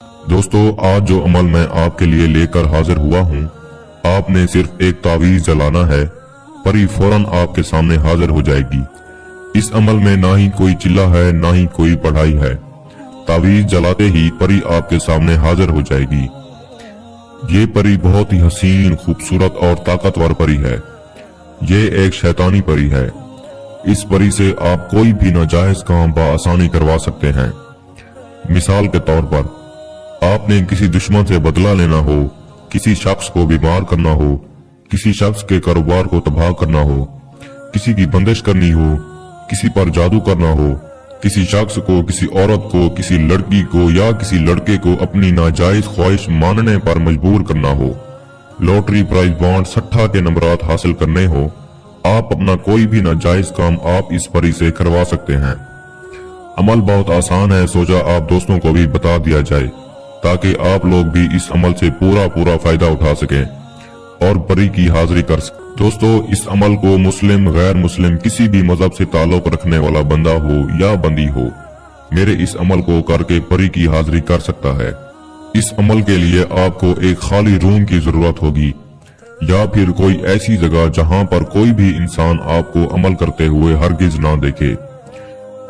दोस्तों, आज जो अमल मैं आपके लिए लेकर हाजिर हुआ हूँ, आपने सिर्फ एक तावीज जलाना है, परी फौरन आपके सामने हाजिर हो जाएगी। इस अमल में ना ही कोई चिल्ला है, ना ही कोई पढ़ाई है। तावीज जलाते ही परी आपके सामने हाजिर हो जाएगी। ये परी बहुत ही हसीन, खूबसूरत और ताकतवर परी है। ये एक शैतानी परी है। इस परी से आप कोई भी नाजायज काम बआसानी करवा सकते हैं। मिसाल के तौर पर, आपने किसी दुश्मन से बदला लेना हो, किसी शख्स को बीमार करना हो, किसी शख्स के कारोबार को तबाह करना हो, किसी की बंदिश करनी हो, किसी पर जादू करना हो, किसी शख्स को, किसी औरत को, किसी लड़की को या किसी लड़के को अपनी नाजायज ख्वाहिश मानने पर मजबूर करना हो, लॉटरी, प्राइज बॉन्ड, सट्टा के नंबरात हासिल करने हो, आप अपना कोई भी नाजायज काम आप इस परी से करवा सकते हैं। अमल बहुत आसान है, सोचा आप दोस्तों को भी बता दिया जाए ताकि आप लोग भी इस अमल से पूरा फायदा उठा सकें और परी की हाजिरी कर सकें। दोस्तों, इस अमल को मुस्लिम, गैर मुस्लिम, किसी भी मजहब से ताल्लुक रखने वाला बंदा हो या बंदी हो, मेरे इस अमल को करके परी की हाजिरी कर सकता है। इस अमल के लिए आपको एक खाली रूम की जरूरत होगी या फिर कोई ऐसी जगह जहां पर कोई भी इंसान आपको अमल करते हुए हरगिज ना देखे।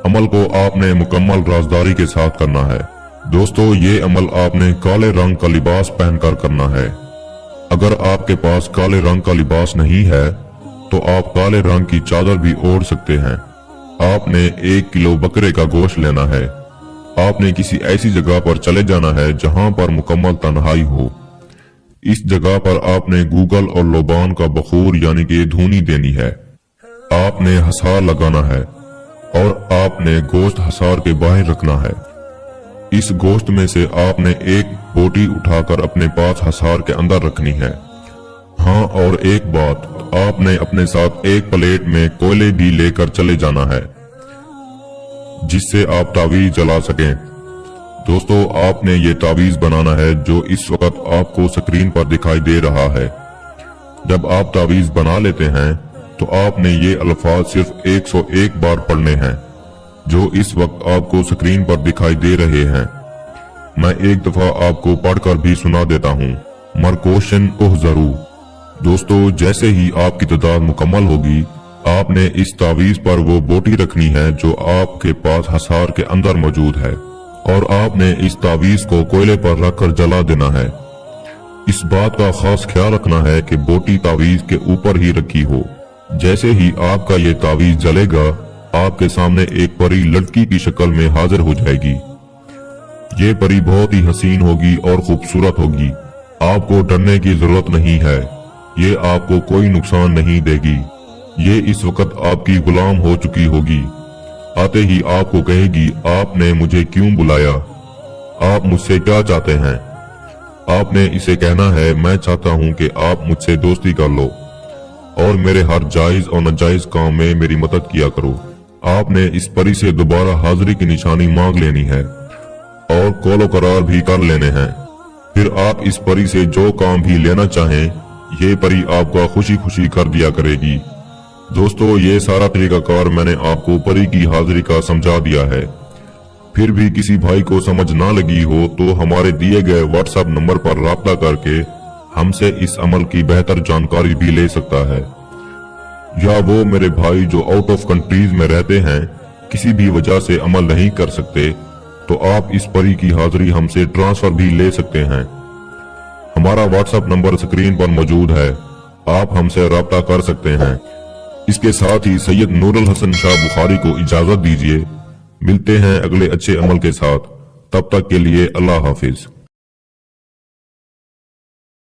अमल को आपने मुकम्मल राजदारी के साथ करना है। दोस्तों, ये अमल आपने काले रंग का लिबास पहनकर करना है। अगर आपके पास काले रंग का लिबास नहीं है तो आप काले रंग की चादर भी ओढ़ सकते हैं। आपने 1 किलो बकरे का गोश्त लेना है। आपने किसी ऐसी जगह पर चले जाना है जहां पर मुकम्मल तन्हाई हो। इस जगह पर आपने गूगल और लोबान का बखूर यानी कि धुनी देनी है। आपने हसार लगाना है और आपने गोश्त हसार के बाहर रखना है। इस गोश्त में से आपने एक बोटी उठाकर अपने पास हसार के अंदर रखनी है। हाँ, और एक बात, आपने अपने साथ एक प्लेट में कोयले भी लेकर चले जाना है जिससे आप तावीज जला सकें। दोस्तों, आपने ये तावीज बनाना है जो इस वक्त आपको स्क्रीन पर दिखाई दे रहा है। जब आप तावीज बना लेते हैं तो आपने ये अल्फाज सिर्फ 101 बार पढ़ने हैं जो इस वक्त आपको स्क्रीन पर दिखाई दे रहे हैं। मैं एक दफा आपको पढ़कर भी सुना देता हूँ। मरकोशन उहजरू। दोस्तों, जैसे ही आपकी तादाद मुकम्मल होगी, आपने इस तावीज पर वो बोटी रखनी है जो आपके पास हसार के अंदर मौजूद है और आपने इस तावीज को कोयले पर रखकर जला देना है। इस बात का खास ख्याल रखना है कि बोटी तावीज के ऊपर ही रखी हो। जैसे ही आपका ये तावीज जलेगा, आपके सामने एक परी लड़की की शक्ल में हाजिर हो जाएगी। ये परी बहुत ही हसीन होगी और खूबसूरत होगी। आपको डरने की जरूरत नहीं है। ये आपको कोई नुकसान नहीं देगी। ये इस वक्त आपकी गुलाम हो चुकी होगी। आते ही आपको कहेगी, आपने मुझे क्यों बुलाया? आप मुझसे क्या चाहते हैं? आपने इसे कहना है, मैं चाहता हूँ कि आप मुझसे दोस्ती कर लो और मेरे हर जायज और नाजायज काम में मेरी मदद किया करो। आपने इस परी से दोबारा हाजिरी की निशानी मांग लेनी है और कौलो करार भी कर लेने हैं। फिर आप इस परी से जो काम भी लेना चाहें, ये परी आपका खुशी खुशी कर दिया करेगी। दोस्तों, ये सारा तरीकाकार मैंने आपको परी की हाजिरी का समझा दिया है। फिर भी किसी भाई को समझ ना लगी हो तो हमारे दिए गए व्हाट्सएप नंबर पर राब्ता करके हमसे इस अमल की बेहतर जानकारी भी ले सकता है। या वो मेरे भाई जो आउट ऑफ कंट्रीज में रहते हैं, किसी भी वजह से अमल नहीं कर सकते, तो आप इस परी की हाजिरी हमसे ट्रांसफर भी ले सकते हैं। हमारा व्हाट्सएप नंबर स्क्रीन पर मौजूद है, आप हमसे राब्ता कर सकते हैं। इसके साथ ही सैयद नूरुल हसन शाह बुखारी को इजाजत दीजिए। मिलते हैं अगले अच्छे अमल के साथ। तब तक के लिए अल्लाह हाफिज।